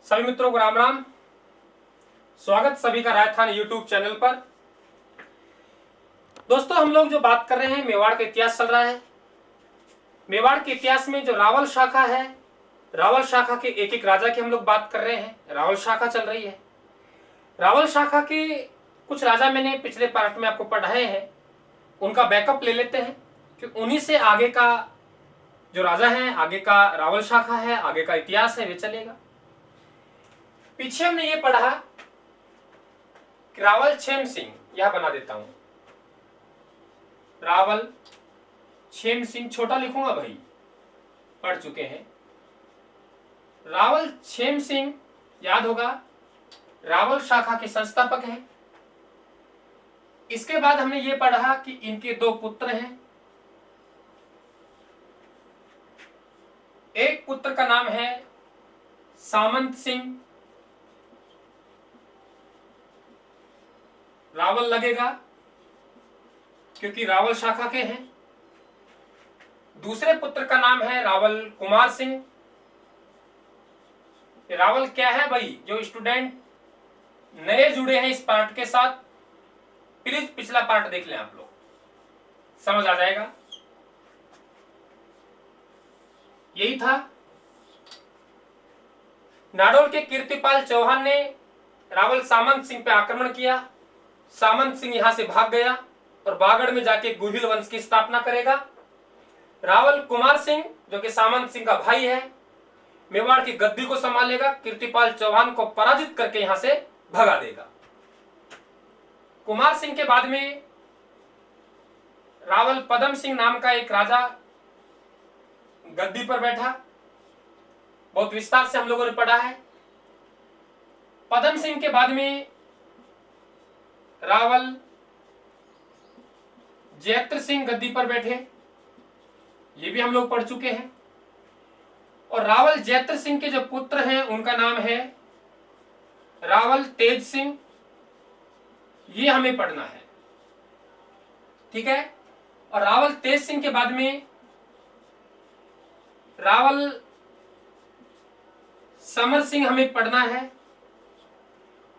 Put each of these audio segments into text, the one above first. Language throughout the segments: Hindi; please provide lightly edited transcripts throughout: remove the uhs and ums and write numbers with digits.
सभी मित्रों को राम राम। स्वागत सभी का राजस्थान यूट्यूब चैनल पर। दोस्तों, हम लोग जो बात कर रहे हैं, मेवाड़ का इतिहास चल रहा है। मेवाड़ के इतिहास में जो रावल शाखा है, रावल शाखा के एक एक राजा की हम लोग बात कर रहे हैं। रावल शाखा चल रही है। रावल शाखा के कुछ राजा मैंने पिछले पार्ट में आपको पढ़ाए हैं, उनका बैकअप ले लेते हैं कि उन्हीं से आगे का जो राजा है, आगे का रावल शाखा है, आगे का इतिहास है, वे चलेगा। पीछे हमने ये पढ़ा कि रावल छेम सिंह, यह बना देता हूं, रावल छेम सिंह, छोटा लिखूंगा भाई, पढ़ चुके हैं। रावल छेम सिंह याद होगा, रावल शाखा के संस्थापक हैं। इसके बाद हमने ये पढ़ा कि इनके दो पुत्र हैं। एक पुत्र का नाम है सामंत सिंह, रावल लगेगा क्योंकि रावल शाखा के हैं। दूसरे पुत्र का नाम है रावल कुमार सिंह। रावल क्या है भाई, जो स्टूडेंट नए जुड़े हैं इस पार्ट के साथ, प्लीज पिछला पार्ट देख लें, आप लोग समझ आ जाएगा। यही था। नाडोल के कीर्तिपाल चौहान ने रावल सामंत सिंह पे आक्रमण किया। सामंत सिंह यहां से भाग गया और बागड़ में जाके गुहिल वंश की स्थापना करेगा। रावल कुमार सिंह, जो कि सामंत सिंह का भाई है, मेवाड़ की गद्दी को संभालेगा। कीर्तिपाल चौहान को पराजित करके यहां से भगा देगा। कुमार सिंह के बाद में रावल पदम सिंह नाम का एक राजा गद्दी पर बैठा। बहुत विस्तार से हम लोगों ने पढ़ा है। पदम सिंह के बाद में रावल जैत्र सिंह गद्दी पर बैठे, ये भी हम लोग पढ़ चुके हैं। और रावल जैत्र सिंह के जो पुत्र हैं, उनका नाम है रावल तेज सिंह, ये हमें पढ़ना है, ठीक है। और रावल तेज सिंह के बाद में रावल समर सिंह हमें पढ़ना है।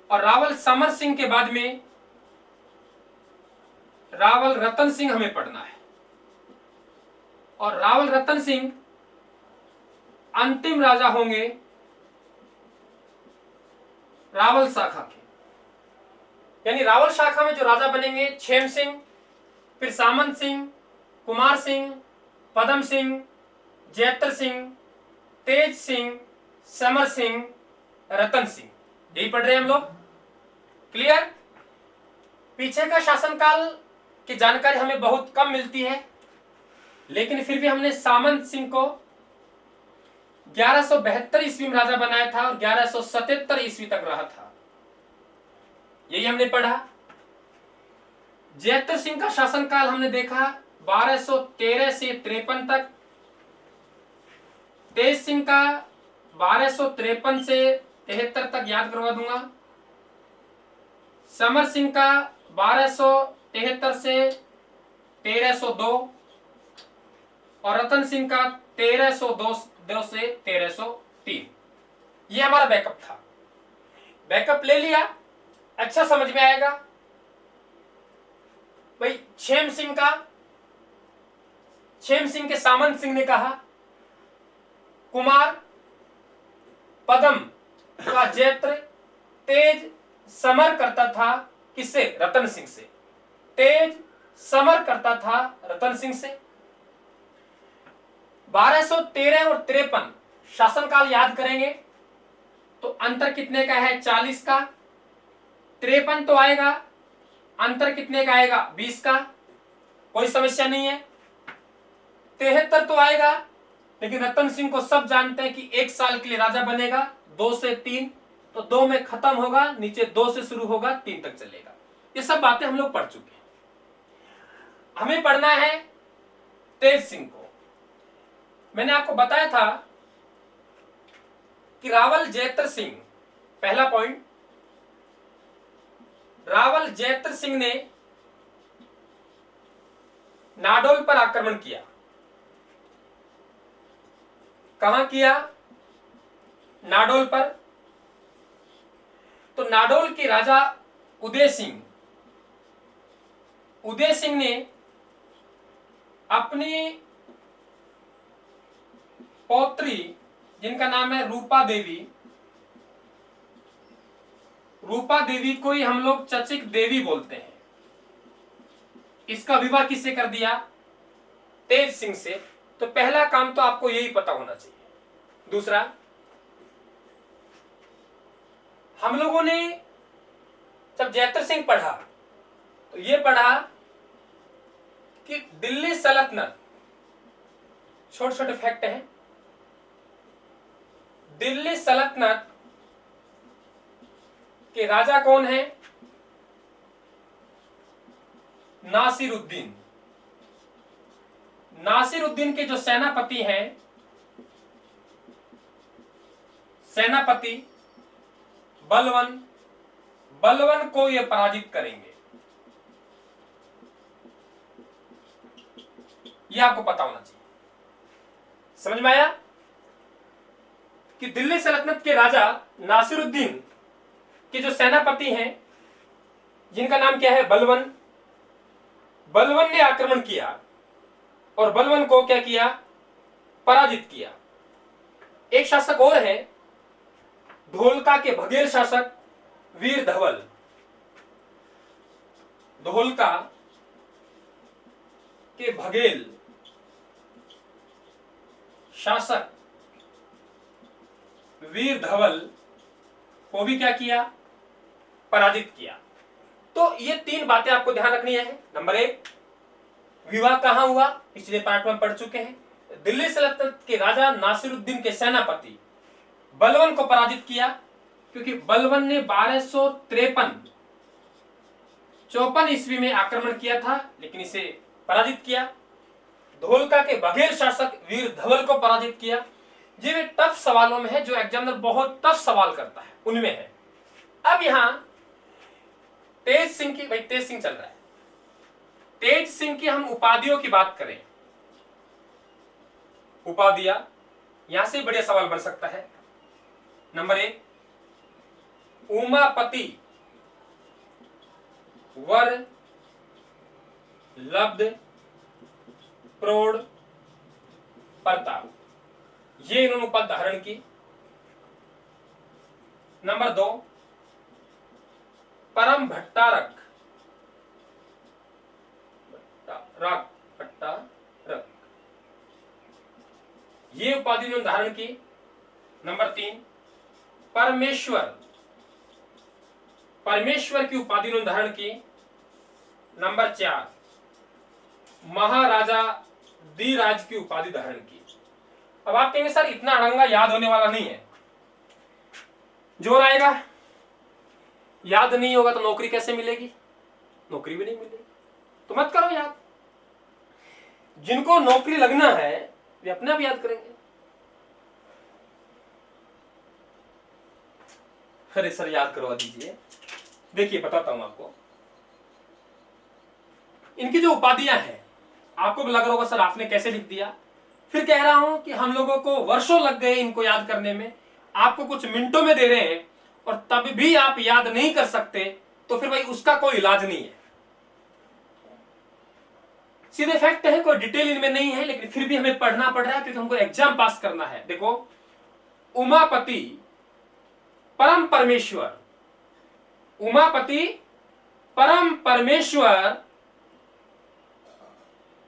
और रावल समर सिंह के बाद में रावल रतन सिंह हमें पढ़ना है। और रावल रतन सिंह अंतिम राजा होंगे रावल शाखा के। यानी रावल शाखा में जो राजा बनेंगे, छेम सिंह, फिर सामंत सिंह, कुमार सिंह, पदम सिंह, जैत्र सिंह, तेज सिंह, समर सिंह, रतन सिंह, यही पढ़ रहे हैं हम लोग। क्लियर। पीछे का शासनकाल की जानकारी हमें बहुत कम मिलती है, लेकिन फिर भी हमने सामंत सिंह को 1172 ईस्वी में राजा बनाया था और 1177 ईस्वी तक रहा था, यही हमने पढ़ा। जैत्र सिंह का शासनकाल हमने देखा 1213 से 53 तक। तेज सिंह का 1253 से 73 तक याद करवा दूंगा। समर सिंह का 1273 से 1302 और रतन सिंह का 1302 से 1303। ये हमारा बैकअप था। बैकअप ले लिया, अच्छा समझ में आएगा भाई। छेम सिंह के सामंत सिंह ने कहा कुमार, पदम का जैत्र, तेज समर करता था किससे? रतन सिंह से। तेज समर करता था रतन सिंह से। 1213 और 53 शासनकाल याद करेंगे तो अंतर कितने का है? 40 का। 53 तो आएगा, अंतर कितने का आएगा? 20 का, कोई समस्या नहीं है। 73 तो आएगा, लेकिन रतन सिंह को सब जानते हैं कि 1 साल के लिए राजा बनेगा। 2 से 3, तो 2 में खत्म होगा, नीचे 2 से शुरू होगा, 3 तक चलेगा। ये सब बातें हम लोग पढ़ चुके हैं। हमें पढ़ना है तेज सिंह को। मैंने आपको बताया था कि रावल जैत्र सिंह, पहला पॉइंट, रावल जैत्र सिंह ने नाडोल पर आक्रमण किया। कहां किया? नाडोल पर। नाडोल के राजा उदय सिंह ने अपनी पौत्री जिनका नाम है रूपा देवी को ही हम लोग चचिक देवी बोलते हैं, इसका विवाह किससे कर दिया? तेज सिंह से। तो पहला काम तो आपको यही पता होना चाहिए। दूसरा, हम लोगों ने जब जैतर सिंह पढ़ा तो ये पढ़ा कि दिल्ली सल्तनत, छोटे छोटे फैक्ट हैं, दिल्ली सल्तनत के राजा कौन है? नासिरुद्दीन। नासिरुद्दीन के जो सेनापति हैं, सेनापति बलवन को ये पराजित करेंगे, ये आपको पता होना चाहिए। समझ में आया कि दिल्ली सल्तनत के राजा नासिरुद्दीन के जो सेनापति हैं जिनका नाम क्या है? बलवन ने आक्रमण किया और बलवन को क्या किया? पराजित किया। एक शासक और है, धोलका के भगेल शासक वीर धवल। धोलका के भगेल शासक वीर धवल को भी क्या किया? पराजित किया। तो ये तीन बातें आपको ध्यान रखनी है। नंबर 1, विवाह कहां हुआ? पिछले पार्ट में पढ़ चुके हैं। दिल्ली सल्तनत के राजा नासिरुद्दीन के सेनापति बलवन को पराजित किया, क्योंकि बलवन ने 1253 ईस्वी में आक्रमण किया था, लेकिन इसे पराजित किया। धोलका के बघेल शासक वीर धवल को पराजित किया। ये वे टफ सवालों में है जो एग्जामिनर बहुत टफ सवाल करता है, उनमें है। अब यहां तेज सिंह की, भाई तेज सिंह चल रहा है, तेज सिंह की हम उपाधियों की बात करें, उपाधियां, यहां से बढ़िया सवाल बन सकता है। नंबर 1, उमापति, वर, लब्ध, प्रौढ़, प्रताप, ये इन्होंने पद धारण की। नंबर 2, परम भट्टारक, भट्टारक, ये उपाधि इन्होंने धारण की। नंबर 3, परमेश्वर की उपाधि इन्होंने धारण की। नंबर 4, महाराजा धीराज की उपाधि धारण की। अब आप कहेंगे सर इतना अड़ंगा याद होने वाला नहीं है, जोर आएगा, याद नहीं होगा तो नौकरी कैसे मिलेगी? नौकरी भी नहीं मिलेगी, तो मत करो याद। जिनको नौकरी लगना है वे अपने आप याद करेंगे। अरे सर याद करवा दीजिए। देखिए बताता हूं आपको, इनकी जो उपाधियां हैं, आपको भी लग रहा होगा सर आपने कैसे लिख दिया। फिर कह रहा हूं कि हम लोगों को वर्षों लग गए इनको याद करने में, आपको कुछ मिनटों में दे रहे हैं और तब भी आप याद नहीं कर सकते, तो फिर भाई उसका कोई इलाज नहीं है। सीधे फैक्ट है, कोई डिटेल इनमें नहीं है, लेकिन फिर भी हमें पढ़ना पड़ रहा है क्योंकि हमको एग्जाम पास करना है। देखो, उमापति परम परमेश्वर, उमापति परम परमेश्वर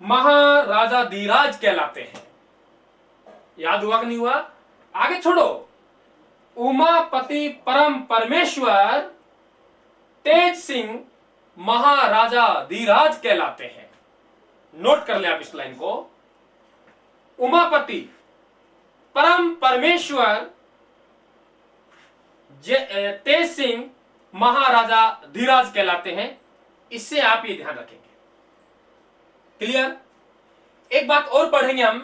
महाराजा धीराज कहलाते हैं। याद हुआ कि नहीं हुआ? आगे छोड़ो, उमापति परम परमेश्वर तेज सिंह महाराजा धीराज कहलाते हैं। नोट कर ले आप इस लाइन को, उमापति परम परमेश्वर तेज सिंह महाराजा धीराज कहलाते हैं। इससे आप ये ध्यान रखेंगे। क्लियर? एक बात और पढ़ेंगे हम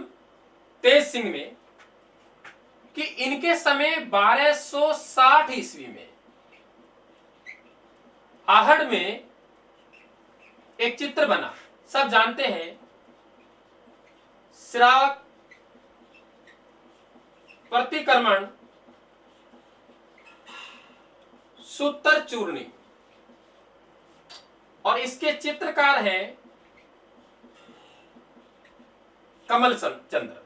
तेज सिंह में कि इनके समय 1260 ईस्वी में आहड़ में एक चित्र बना, सब जानते हैं, श्राक प्रतिक्रमण सूत्र चूर्णी, और इसके चित्रकार हैं कमल चंद्र।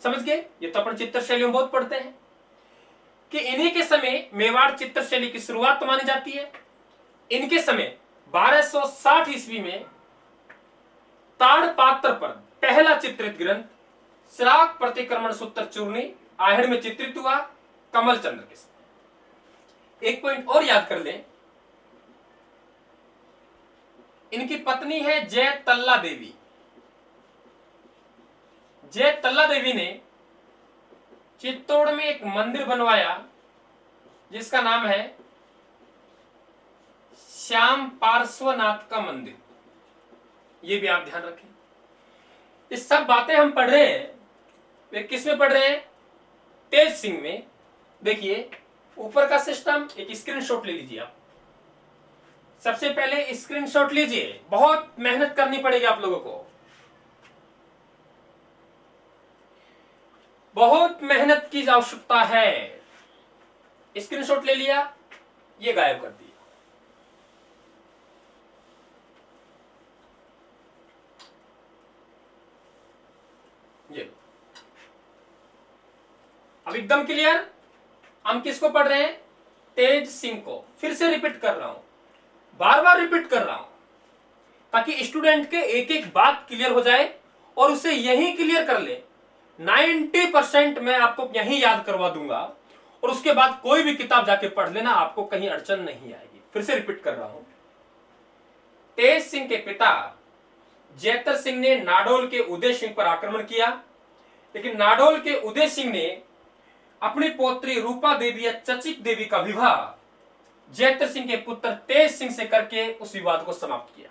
समझ गए? ये तो अपन चित्र शैली में बहुत पढ़ते हैं कि इन्हीं के समय मेवाड़ चित्र शैली की शुरुआत मानी जाती है। इनके समय 1260 ईस्वी में ताड़पात्र पर पहला चित्रित ग्रंथ श्राक प्रतिक्रमण सूत्र चूर्णी आहड़ में चित्रित हुआ कमल चंद्र के समय। एक पॉइंट और याद कर लें, इनकी पत्नी है जय तल्ला देवी। जय तल्ला देवी ने चित्तौड़ में एक मंदिर बनवाया जिसका नाम है श्याम पार्श्वनाथ का मंदिर। ये भी आप ध्यान रखें। ये सब बातें हम पढ़ रहे हैं, वे किस में पढ़ रहे हैं? तेज सिंह में। देखिए ऊपर का सिस्टम, एक स्क्रीनशॉट ले लीजिए आप। सबसे पहले स्क्रीनशॉट लीजिए, बहुत मेहनत करनी पड़ेगी आप लोगों को, बहुत मेहनत की आवश्यकता है। स्क्रीनशॉट ले लिया, ये गायब कर दिया। ये अब एकदम क्लियर। हम किसको पढ़ रहे हैं? तेज सिंह को। फिर से रिपीट कर रहा हूं, बार बार रिपीट कर रहा हूं, ताकि स्टूडेंट के एक एक बात क्लियर हो जाए और उसे यही क्लियर कर ले। 90% मैं आपको यही याद करवा दूंगा और उसके बाद कोई भी किताब जाके पढ़ लेना, आपको कहीं अड़चन नहीं आएगी। फिर से रिपीट कर रहा हूं, तेज सिंह के पिता जैतर सिंह ने नाडोल के उदय सिंह पर आक्रमण किया, लेकिन नाडोल के उदय सिंह ने अपनी पौत्री रूपा देवी या चचिक देवी का विवाह जैतर सिंह के पुत्र तेज सिंह से करके उस विवाद को समाप्त किया।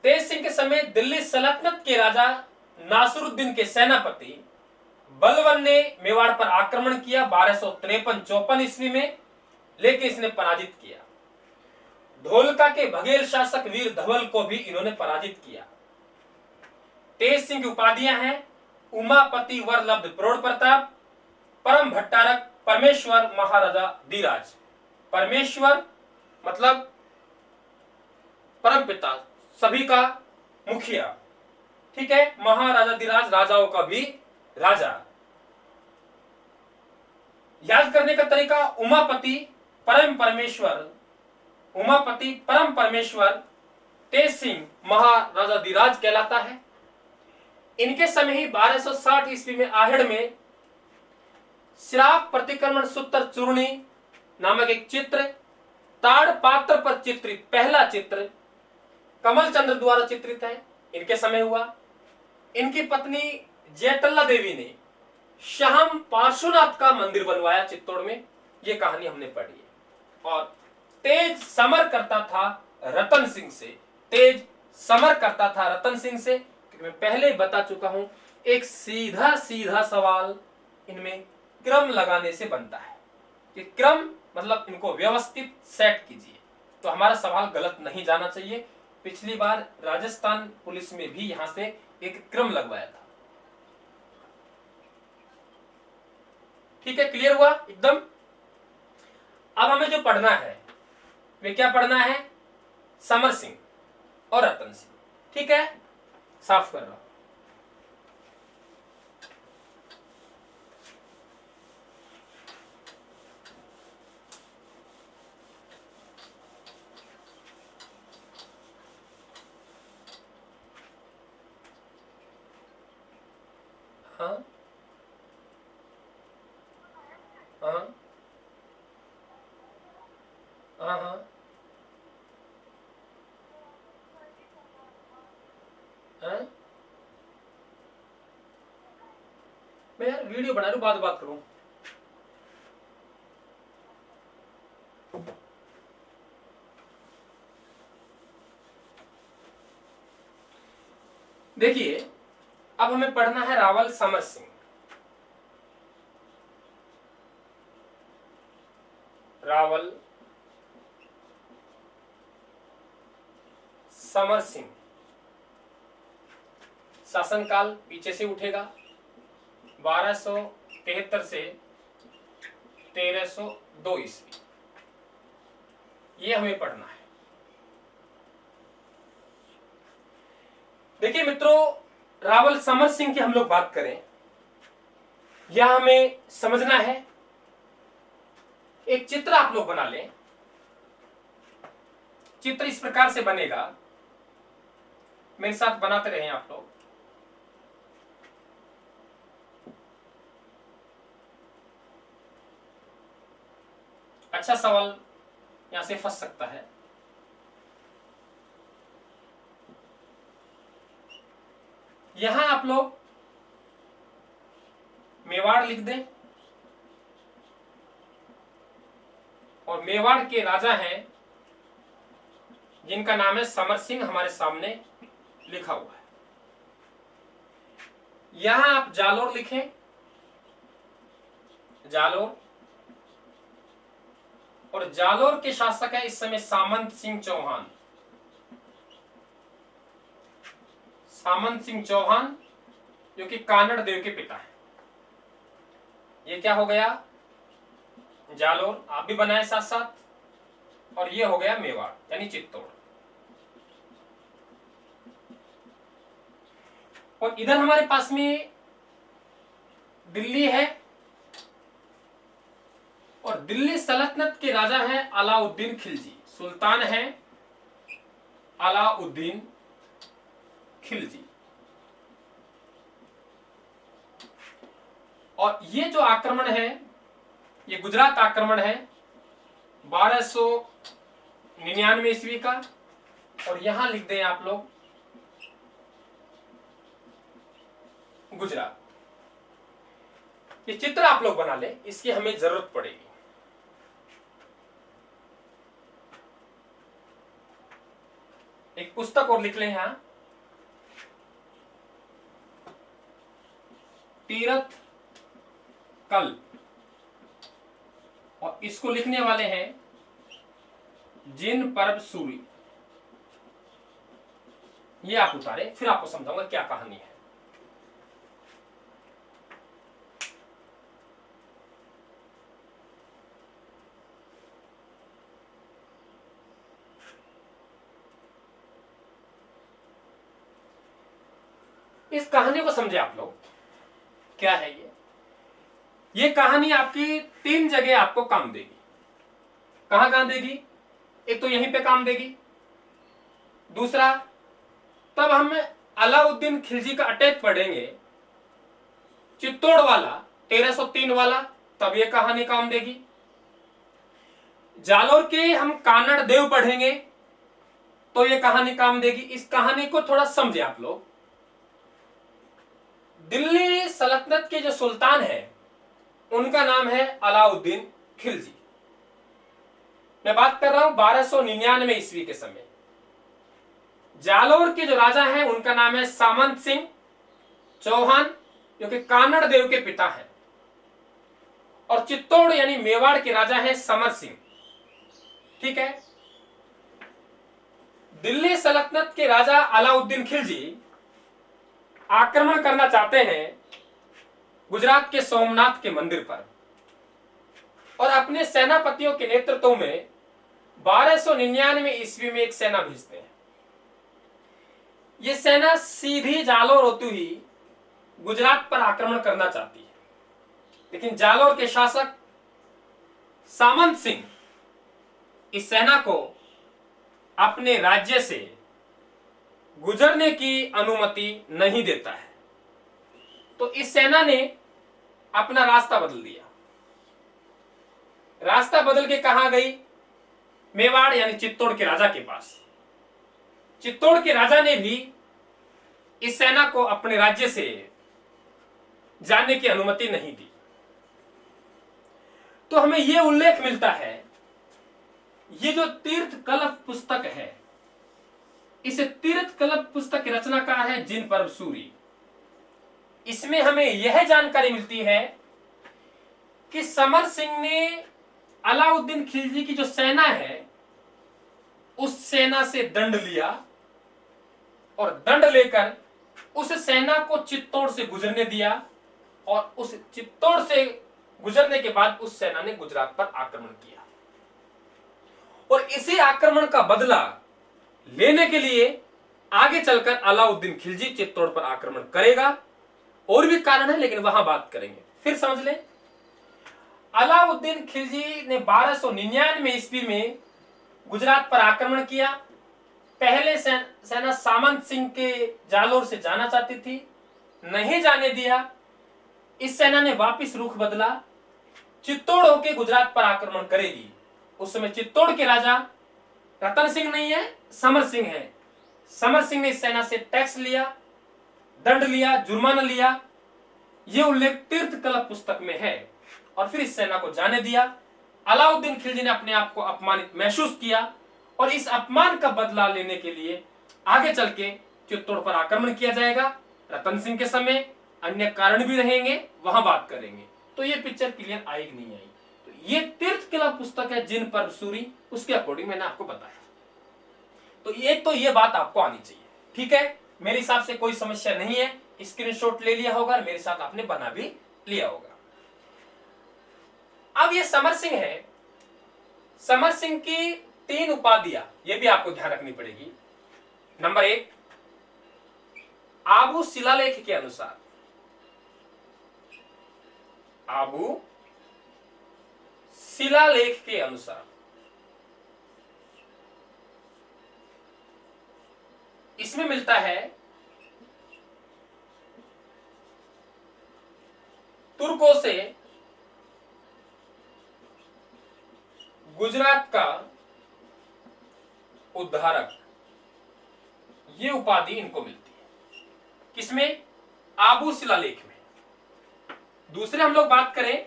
तेज सिंह के समय दिल्ली सल्तनत के राजा नासिरुद्दीन के सेनापति बलवन ने मेवाड़ पर आक्रमण किया 1253-54 ईस्वी में, लेकिन इसने पराजित किया। धोलका के भगेल शासक वीर धवल को भी इन्होंने पराजित किया। तेज सिंह की उपाधियां हैं उमापति वरलब्ध प्रौढ़ प्रताप, परम भट्टारक, परमेश्वर, महाराजा धीराज। परमेश्वर मतलब परम पिता, सभी का मुखिया, ठीक है। महाराजा धीराज, राजाओं का भी राजा। याद करने का तरीका, उमापति परम परमेश्वर, उमापति परम परमेश्वर तेज सिंह महाराजा धीराज कहलाता है। इनके समय ही 1260 ईस्वी में आहड़ में श्राप प्रतिक्रमण सूत्र चूर्णी नामक एक चित्र ताड़पात्र पर चित्रित पहला चित्र कमल चंद्र द्वारा चित्रित है, इनके समय हुआ। इनकी पत्नी जयतल्ला देवी ने श्याम पार्श्वनाथ का मंदिर बनवाया चित्तौड़ में, ये कहानी हमने पढ़ी है। और तेज समर करता था रतन सिंह से, तेज समर करता था रतन सिंह से, क्योंकि मैं पहले बता चुका हूं एक सीधा सीधा सवाल इनमें क्रम लगाने से बनता है कि क्रम मतलब इनको व्यवस्थित सेट कीजिए, तो हमारा सवाल गलत नहीं जाना चाहिए। पिछली बार राजस्थान पुलिस में भी यहां से एक क्रम लगवाया था। ठीक है, क्लियर हुआ एकदम। अब हमें जो पढ़ना है वे क्या पढ़ना है? समर सिंह और रतन सिंह। ठीक है, साफ कर रहा हूं। हाँ हाँ हाँ हाँ हाँ। मैं यार वीडियो बना रहा हूं, बाद बात करूं। देखिए अब हमें पढ़ना है रावल समर सिंह। रावल समर सिंह शासनकाल पीछे से उठेगा 1273 से 1302 ईस्वी, ये हमें पढ़ना है। देखिए मित्रों, रावल समर सिंह की हम लोग बात करें, यह हमें समझना है। एक चित्र आप लोग बना लें। चित्र इस प्रकार से बनेगा, मेरे साथ बनाते रहें आप लोग। अच्छा सवाल यहां से फंस सकता है। यहां आप लोग मेवाड़ लिख दें, और मेवाड़ के राजा हैं जिनका नाम है समर सिंह, हमारे सामने लिखा हुआ है। यहां आप जालोर लिखें, जालोर, और जालोर के शासक है इस समय सामंत सिंह चौहान। सामंत सिंह चौहान जो कि कानड़ देव के पिता है। ये क्या हो गया, जालोर, आप भी बनाए साथ साथ, और ये हो गया मेवाड़ यानी चित्तौड़। और इधर हमारे पास में दिल्ली है, और दिल्ली सल्तनत के राजा हैं अलाउद्दीन खिलजी, सुल्तान हैं अलाउद्दीन खिलजी। और ये जो आक्रमण है, ये गुजरात आक्रमण है 1299 ईस्वी का, और यहां लिख दें आप लोग गुजरात। ये चित्र आप लोग बना ले, इसकी हमें जरूरत पड़ेगी। एक पुस्तक और लिख लें यहां, तीरथ कल्प, और इसको लिखने वाले हैं जिन परब सूरी। ये आप उतारे, फिर आपको समझाऊंगा क्या कहानी है। इस कहानी को समझे आप लोग, क्या है ये कहानी आपकी 3 जगह आपको काम देगी। कहां काम देगी? एक तो यहीं पे काम देगी, दूसरा तब हम अलाउद्दीन खिलजी का अटैक पढ़ेंगे चित्तौड़ वाला 1303 वाला, तब ये कहानी काम देगी। जालोर के हम कानड़ देव पढ़ेंगे तो ये कहानी काम देगी। इस कहानी को थोड़ा समझे आप लोग। दिल्ली सल्तनत के जो सुल्तान है उनका नाम है अलाउद्दीन खिलजी। मैं बात कर रहा हूं 1299 ईस्वी के समय। जालोर के जो राजा हैं उनका नाम है सामंत सिंह चौहान, जो कि कानड़ देव के पिता हैं, और चित्तौड़ यानी मेवाड़ के राजा हैं समर सिंह। ठीक है। दिल्ली सल्तनत के राजा अलाउद्दीन खिलजी आक्रमण करना चाहते हैं गुजरात के सोमनाथ के मंदिर पर, और अपने सेनापतियों के नेतृत्व में 1299 ईस्वी में एक सेना भेजते हैं। यह सेना सीधी जालोर होती हुई गुजरात पर आक्रमण करना चाहती है, लेकिन जालोर के शासक सामंत सिंह इस सेना को अपने राज्य से गुजरने की अनुमति नहीं देता है। तो इस सेना ने अपना रास्ता बदल दिया। रास्ता बदल के कहां गई? मेवाड़ यानी चित्तौड़ के राजा के पास। चित्तौड़ के राजा ने भी इस सेना को अपने राज्य से जाने की अनुमति नहीं दी। तो हमें यह उल्लेख मिलता है, ये जो तीर्थ कल्प पुस्तक है, इस तीर्थ कल्प पुस्तक की रचनाकार है जिन परब सूरी। इसमें हमें यह जानकारी मिलती है कि समर सिंह ने अलाउद्दीन खिलजी की जो सेना है उस सेना से दंड लिया, और दंड लेकर उस सेना को चित्तौड़ से गुजरने दिया, और उस चित्तौड़ से गुजरने के बाद उस सेना ने गुजरात पर आक्रमण किया और इसी आक्रमण का बदला लेने के लिए आगे चलकर अलाउद्दीन खिलजी चित्तौड़ पर आक्रमण करेगा। और भी कारण है लेकिन वहां बात करेंगे। फिर समझ लें, अलाउद्दीन खिलजी ने 1299 ईस्वी में गुजरात पर आक्रमण किया। पहले सेना सामंत सिंह के जालोर से जाना चाहती थी, नहीं जाने दिया। इस सेना ने वापस रुख बदला, चित्तौड़ होकर गुजरात पर आक्रमण करेगी। उस समय चित्तौड़ के राजा रतन सिंह नहीं है, समर सिंह है। समर सिंह ने इस सेना से टैक्स लिया, दंड लिया, जुर्माना लिया। यह उल्लेख तीर्थ कला पुस्तक में है। और फिर इस सेना को जाने दिया। अलाउद्दीन खिलजी ने अपने आप को अपमानित महसूस किया और इस अपमान का बदला लेने के लिए आगे चल के चित्तौड़ पर आक्रमण किया जाएगा। रतन सिंह के समय अन्य कारण भी रहेंगे, वहां बात करेंगे। तो ये पिक्चर क्लियर आई कि नहीं आई? तो ये तीर्थ कला पुस्तक है जिन पर सूरी, उसके अकॉर्डिंग मैंने आपको बताया। तो ये बात आपको आनी चाहिए, ठीक है। मेरे हिसाब से कोई समस्या नहीं है। स्क्रीनशॉट ले लिया होगा और मेरे साथ आपने बना भी लिया होगा। अब ये समर सिंह है, समर सिंह की 3 उपाधियां ये भी आपको ध्यान रखनी पड़ेगी। नंबर 1, आबू शिलालेख के अनुसार, आबू शिलालेख के अनुसार इसमें मिलता है तुर्कों से गुजरात का उद्धारक, ये उपाधि इनको मिलती है। किसमें? आबू शिलालेख में। दूसरे हम लोग बात करें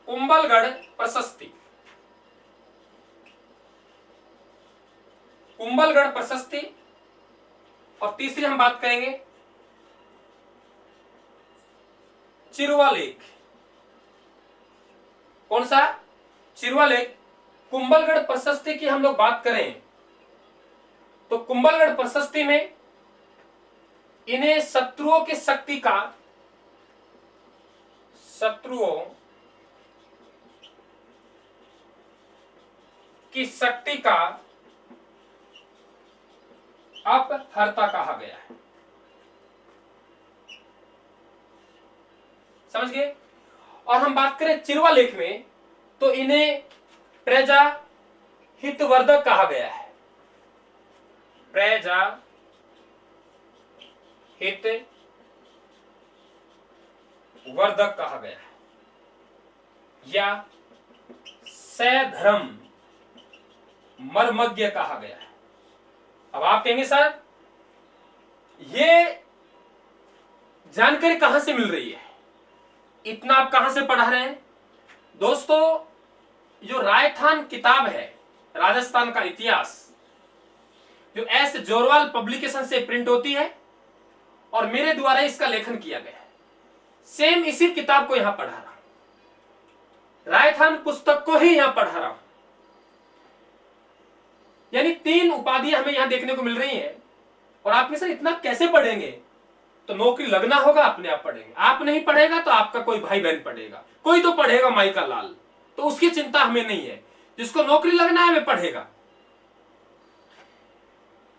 कुंभलगढ़ प्रशस्ति, कुंभलगढ़ प्रशस्ति। और तीसरी हम बात करेंगे चिरवा लेख। कौन सा? चिरवा लेख। कुंभलगढ़ प्रशस्ति की हम लोग बात करें तो कुंभलगढ़ प्रशस्ति में इन्हें शत्रुओं की शक्ति का, शत्रुओं की शक्ति का अपहर्ता कहा गया है। समझ गए? और हम बात करें चिरवा लेख में तो इन्हें प्रजा हितवर्धक कहा गया है। प्रजा हित वर्धक कहा गया है या सधर्म मर्मज्ञ कहा गया है। अब आप कहेंगे सर ये जानकारी कहां से मिल रही है, इतना आप कहां से पढ़ा रहे हैं? दोस्तों, जो रायथान किताब है राजस्थान का इतिहास, जो एस जोरवाल पब्लिकेशन से प्रिंट होती है और मेरे द्वारा इसका लेखन किया गया है, सेम इसी किताब को यहां पढ़ा रहा हूं, रायथान पुस्तक को ही यहां पढ़ा रहा हूं। यानी 3 उपाधियां हमें यहां देखने को मिल रही हैं। और आप में सर इतना कैसे पढ़ेंगे? तो नौकरी लगना होगा, अपने आप पढ़ेंगे। आप नहीं पढ़ेगा तो आपका कोई भाई बहन पढ़ेगा, कोई तो पढ़ेगा माई का लाल, तो उसकी चिंता हमें नहीं है। जिसको नौकरी लगना है वे पढ़ेगा।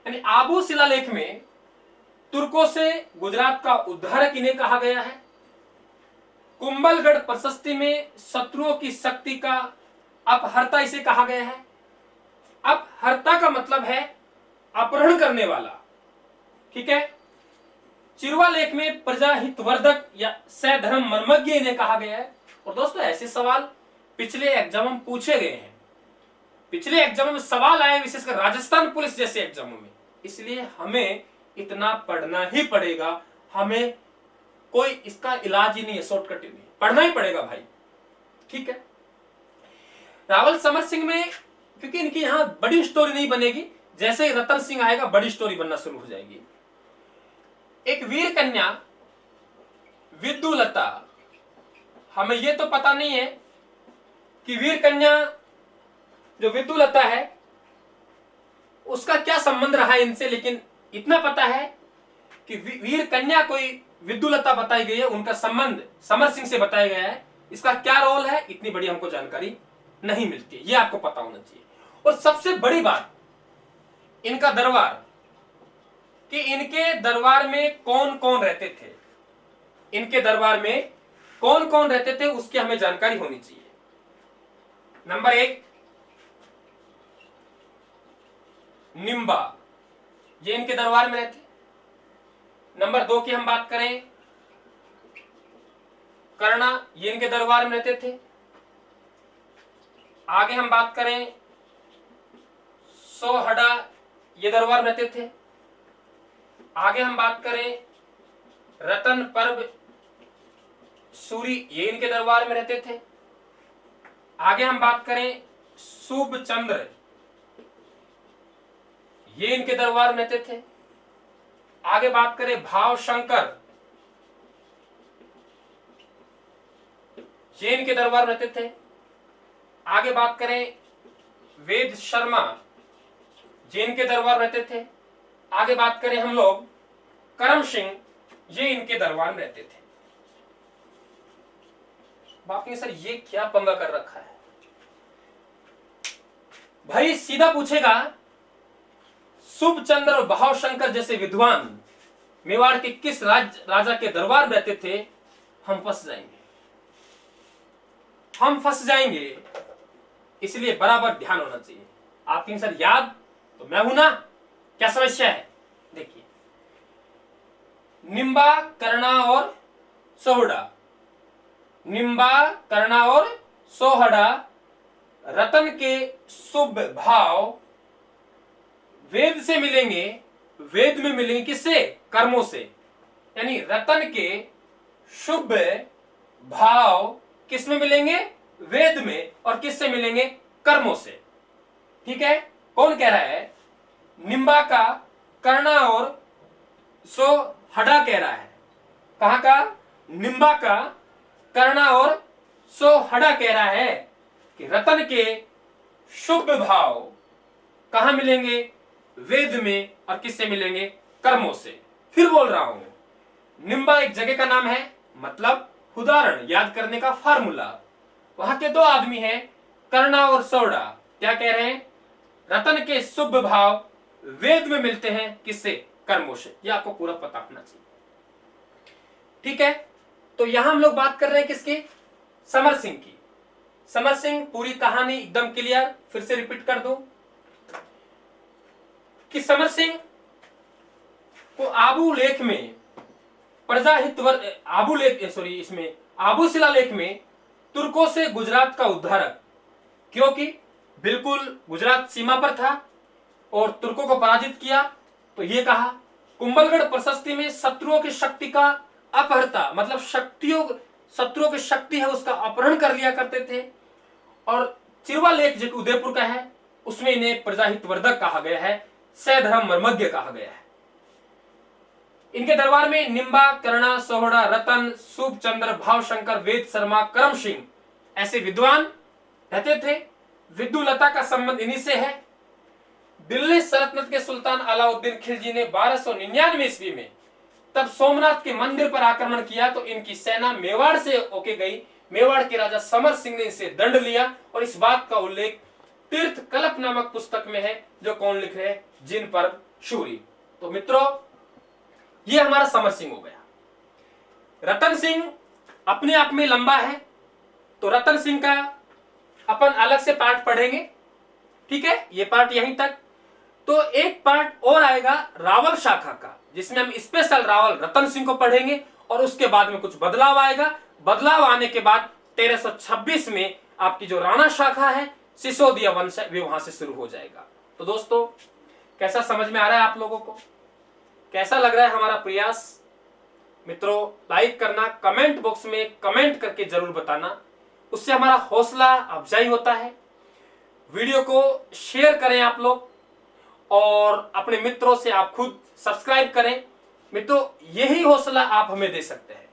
यानी आबू शिलालेख में तुर्कों से गुजरात का उद्धारक इन्हें कहा गया है। कुंभलगढ़ प्रशस्ति में शत्रुओं की शक्ति का अपहर्ता इसे कहा गया है। अपहर्ता का मतलब है अपहरण करने वाला, ठीक है। चिरवा लेख में प्रजा हितवर्धक या सधर्म मर्मज्ञ इन्हें कहा गया है। और दोस्तों, ऐसे सवाल पिछले एग्जाम में पूछे गए हैं, पिछले एग्जाम में सवाल आए, विशेषकर राजस्थान पुलिस जैसे एग्जामों में। इसलिए हमें इतना पढ़ना ही पड़ेगा, हमें कोई इसका इलाज ही नहीं है, शॉर्टकट ही नहीं, पढ़ना ही पड़ेगा भाई, ठीक है। रावल समर सिंह में क्योंकि इनकी यहां बड़ी स्टोरी नहीं बनेगी, जैसे ही रतन सिंह आएगा बड़ी स्टोरी बनना शुरू हो जाएगी। एक वीर कन्या विद्युलता, हमें यह तो पता नहीं है कि वीर कन्या जो विद्युलता है उसका क्या संबंध रहा है इनसे, लेकिन इतना पता है कि वीर कन्या कोई विद्युलता बताई गई है, उनका संबंध समर सिंह से बताया गया है, इसका क्या रोल है इतनी बड़ी हमको जानकारी नहीं मिलती है, ये आपको पता होना चाहिए। और सबसे बड़ी बात इनका दरबार, कि इनके दरबार में कौन कौन रहते थे, इनके दरबार में कौन कौन रहते थे उसकी हमें जानकारी होनी चाहिए। नंबर 1 निम्बा, ये इनके दरबार में रहते। नंबर 2 की हम बात करें कर्णा, ये इनके दरबार में रहते थे। आगे हम बात करें सोहड़ा, ये दरबार में रहते थे। आगे हम बात करें रतन पर्व सूरी, ये इनके दरबार में रहते थे। आगे हम बात करें शुभ चंद्र, ये इनके दरबार में रहते थे। आगे बात करें भाव शंकर, ये इनके दरबार में रहते थे। आगे बात करें वेद शर्मा, ये इनके दरबार में रहते थे। आगे बात करें हम लोग करम सिंह, ये इनके दरबार में रहते थे। बाकी सर ये क्या पंगा कर रखा है भाई, सीधा पूछेगा शुभ चंद्र और भाव शंकर जैसे विद्वान मेवाड़ के किस राजा के दरबार में रहते थे, हम फंस जाएंगे, हम फंस जाएंगे। इसलिए बराबर ध्यान होना चाहिए। आपकी सर याद तो मैं हूं ना, क्या समस्या है? देखिए निम्बा, कर्णा और सोहड़ा, निम्बा, कर्णा और सोहड़ा रतन के शुभ भाव वेद से मिलेंगे, वेद में मिलेंगे किससे? कर्मों से। यानी रतन के शुभ भाव किस में मिलेंगे? वेद में। और किससे मिलेंगे? कर्मों से। ठीक है, कौन कह रहा है? निम्बा का कर्णा और सोहड़ा कह रहा है। कहां का? निम्बा का कर्णा और सोहड़ा कह रहा है कि रतन के शुभ भाव कहां मिलेंगे? वेद में। और किससे मिलेंगे? कर्मों से। फिर बोल रहा हूं, निम्बा एक जगह का नाम है, मतलब उदाहरण याद करने का फार्मूला। वहां के दो आदमी हैं, कर्णा और सोहड़ा। क्या कह रहे हैं? रतन के शुभ भाव वेद में मिलते हैं, किससे? कर्मों से। यह आपको पूरा पता होना चाहिए। ठीक है, तो यहां हम लोग बात कर रहे हैं किसकी? समर सिंह की। समर सिंह, पूरी कहानी एकदम क्लियर, फिर से रिपीट कर दूं कि समर सिंह को आबू लेख में इसमें आबू शिलालेख में तुर्कों से गुजरात का उद्धारक, क्योंकि बिल्कुल गुजरात सीमा पर था और तुर्कों को पराजित किया, तो ये कहा। कुंभलगढ़ प्रशस्ति में शत्रुओं की शक्ति का अपहर्ता, मतलब शत्रुओं की शक्ति है उसका अपहरण कर लिया करते थे। और चिरवा लेख जो उदयपुर का है, उसमें इन्हें प्रजाहितवर्धक कहा गया है, सधर्म मर्मज्ञ कहा गया है। इनके दरबार में निम्बा, कर्णा, सोहड़ा, रतन, शुभ चंद्र, भाव शंकर, वेद शर्मा, करम सिंह ऐसे विद्वान रहते थे। विद्युलता का संबंध इन्हीं से है। दिल्ली सल्तनत के सुल्तान अलाउद्दीन खिलजी ने 1299 ईस्वी में तब सोमनाथ के मंदिर पर आक्रमण किया, तो इनकी सेना मेवाड़ से होके गई। मेवाड़ के राजा समर सिंह ने इसे दंड लिया, और इस बात का उल्लेख तीर्थ कल्प नामक पुस्तक में है, जो कौन लिख रहे हैं? जिन पर्व शूरी। तो मित्रों, ये हमारा समर सिंह हो गया। रतन सिंह अपने आप में लंबा है, तो रतन सिंह का अपन अलग से पार्ट पढ़ेंगे। ठीक है, ये पार्ट यहीं तक। तो एक पार्ट और आएगा रावल शाखा का, जिसमें हम स्पेशल रावल रतन सिंह को पढ़ेंगे, और उसके बाद में कुछ बदलाव आएगा। बदलाव आने के बाद 1326 में आपकी जो राणा शाखा है, सिसोदिया वंश है, वे वहां से शुरू हो जाएगा। तो दोस्तों, कैसा समझ में आ रहा है आप लोगों को? कैसा लग रहा है हमारा प्रयास? मित्रों, लाइक करना, कमेंट बॉक्स में कमेंट करके जरूर बताना, उससे हमारा हौसला अफजाई होता है। वीडियो को शेयर करें आप लोग, और अपने मित्रों से आप खुद सब्सक्राइब करें। मित्रों, यही हौसला आप हमें दे सकते हैं।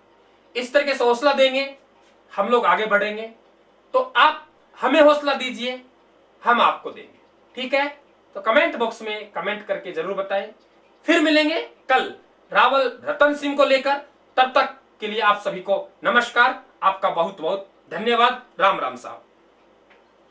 इस तरीके से हौसला देंगे, हम लोग आगे बढ़ेंगे। तो आप हमें हौसला दीजिए, हम आपको देंगे। ठीक है, तो कमेंट बॉक्स में कमेंट करके जरूर बताएं। फिर मिलेंगे कल रावल रतन सिंह को लेकर। तब तक के लिए आप सभी को नमस्कार। आपका बहुत बहुत धन्यवाद। राम राम साहब।